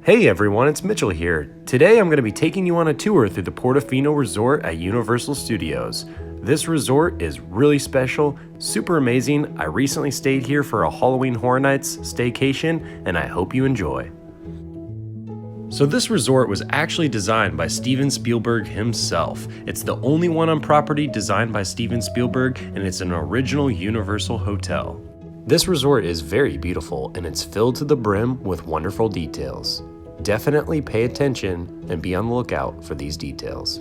Hey everyone, it's Mitchell here. Today I'm going to be taking you on a tour through the Portofino Resort at Universal Studios. This resort is really special, super amazing. I recently stayed here for a Halloween Horror Nights staycation, and I hope you enjoy. So this resort was actually designed by Steven Spielberg himself. It's the only one on property designed by Steven Spielberg, and it's an original Universal hotel. This resort is very beautiful, and it's filled to the brim with wonderful details. Definitely pay attention and be on the lookout for these details.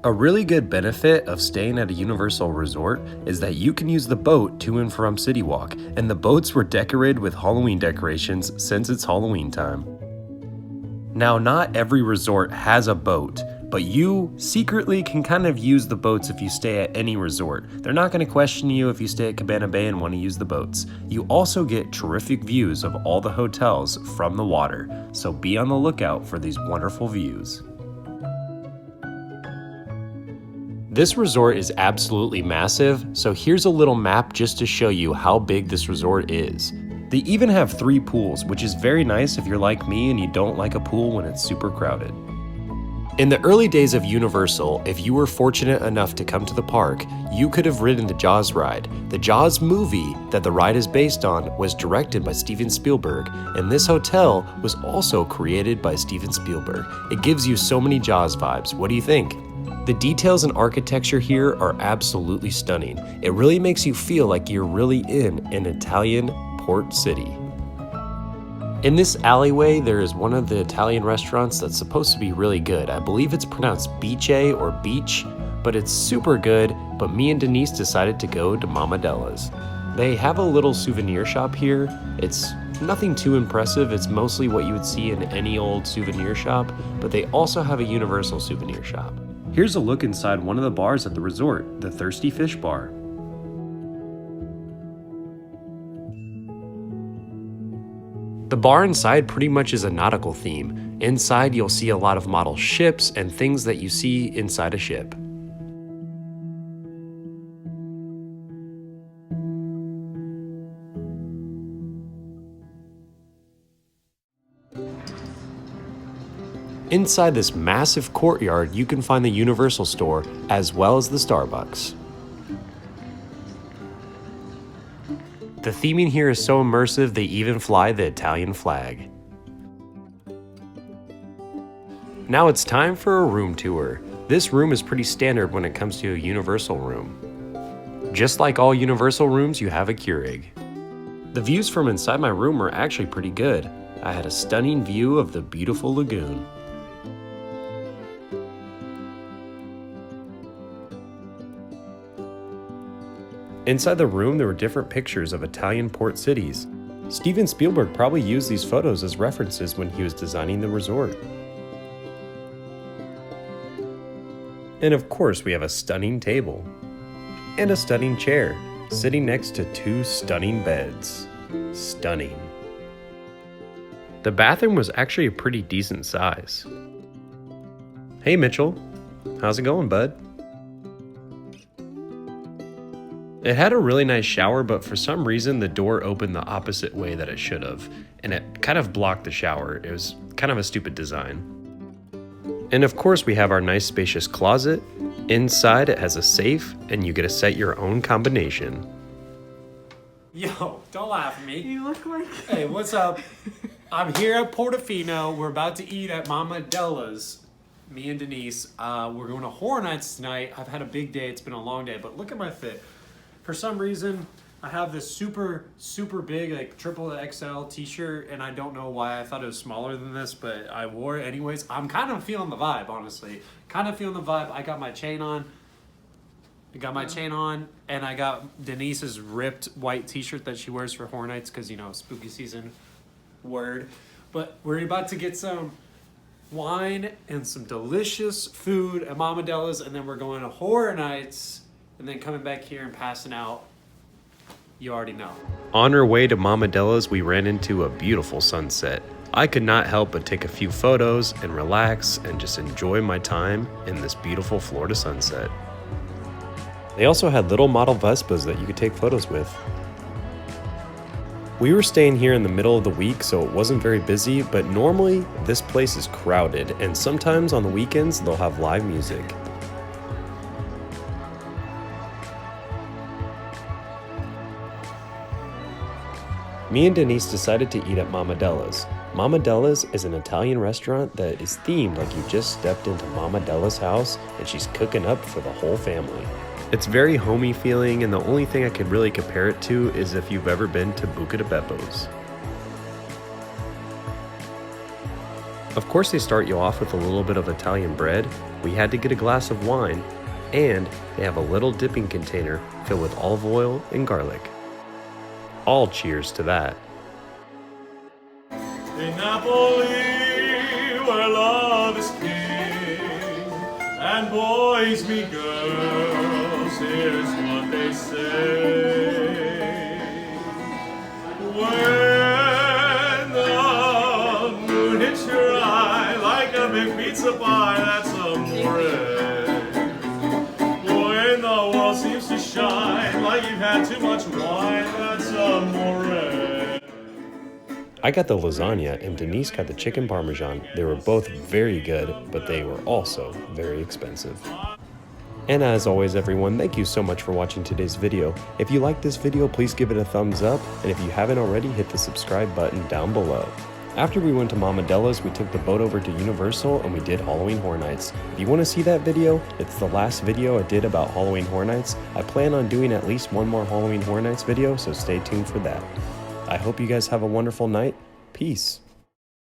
A really good benefit of staying at a Universal resort is that you can use the boat to and from City Walk, and the boats were decorated with Halloween decorations since it's Halloween time. Now, not every resort has a boat, but you secretly can kind of use the boats if you stay at any resort. They're not going to question you if you stay at Cabana Bay and want to use the boats. You also get terrific views of all the hotels from the water, so be on the lookout for these wonderful views. This resort is absolutely massive, so here's a little map just to show you how big this resort is. They even have 3 pools, which is very nice if you're like me and you don't like a pool when it's super crowded. In the early days of Universal, if you were fortunate enough to come to the park, you could have ridden the Jaws ride. The Jaws movie that the ride is based on was directed by Steven Spielberg, and this hotel was also created by Steven Spielberg. It gives you so many Jaws vibes. What do you think? The details and architecture here are absolutely stunning. It really makes you feel like you're really in an Italian port city. In this alleyway, there is one of the Italian restaurants that's supposed to be really good. I believe it's pronounced Biche or Beach, but it's super good, but me and Denise decided to go to Mamadellas. They have a little souvenir shop here. It's nothing too impressive. It's mostly what you would see in any old souvenir shop, but they also have a Universal souvenir shop. Here's a look inside one of the bars at the resort, the Thirsty Fish Bar. The bar inside pretty much is a nautical theme. Inside you'll see a lot of model ships and things that you see inside a ship. Inside this massive courtyard you can find the Universal store as well as the Starbucks. The theming here is so immersive they even fly the Italian flag. Now it's time for a room tour. This room is pretty standard when it comes to a Universal room. Just like all Universal rooms, you have a Keurig. The views from inside my room were actually pretty good. I had a stunning view of the beautiful lagoon. Inside the room, there were different pictures of Italian port cities. Steven Spielberg probably used these photos as references when he was designing the resort. And of course, we have a stunning table and a stunning chair sitting next to 2 stunning beds. Stunning. The bathroom was actually a pretty decent size. Hey Mitchell, how's it going, bud? It had a really nice shower, but for some reason the door opened the opposite way that it should have, and it kind of blocked the shower. It was kind of a stupid design. And of course we have our nice spacious closet. Inside it has a safe, and you get to set your own combination. Yo, don't laugh at me. You look like... Hey, what's up? I'm here at Portofino. We're about to eat at Mamadellas. Me and Denise. We're going to Horror Nights tonight. I've had a big day. It's been a long day, but look at my fit. For some reason, I have this super big, like triple XL t-shirt, and I don't know why. I thought it was smaller than this, but I wore it anyways. I'm kind of feeling the vibe, honestly. Kind of feeling the vibe. I got my chain on. And I got Denise's ripped white t-shirt that she wears for Horror Nights because, you know, spooky season word. But we're about to get some wine and some delicious food at Mamadellas, and then we're going to Horror Nights. And then coming back here and passing out, you already know. On our way to Mamadellas, we ran into a beautiful sunset. I could not help but take a few photos and relax and just enjoy my time in this beautiful Florida sunset. They also had little model Vespas that you could take photos with. We were staying here in the middle of the week, so it wasn't very busy, but normally this place is crowded, and sometimes on the weekends they'll have live music. Me and Denise decided to eat at Mamadellas. Mamadellas is an Italian restaurant that is themed like you just stepped into Mamadella's house and she's cooking up for the whole family. It's very homey feeling, and the only thing I could really compare it to is if you've ever been to Buca di Beppo's. Of course they start you off with a little bit of Italian bread. We had to get a glass of wine, and they have a little dipping container filled with olive oil and garlic. All cheers to that. In Napoli, where love is king, and boys meet girls, here's what they say. When the moon hits your eye like a big pizza pie, that's amore. When the world seems to shine like you've had too much wine, that's amore. I got the lasagna and Denise got the chicken parmesan. They were both very good, but they were also very expensive. And as always everyone, thank you so much for watching today's video. If you liked this video, please give it a thumbs up, and if you haven't already, hit the subscribe button down below. After we went to Mamadellas, we took the boat over to Universal and we did Halloween Horror Nights. If you want to see that video, it's the last video I did about Halloween Horror Nights. I plan on doing at least one more Halloween Horror Nights video, so stay tuned for that. I hope you guys have a wonderful night. Peace.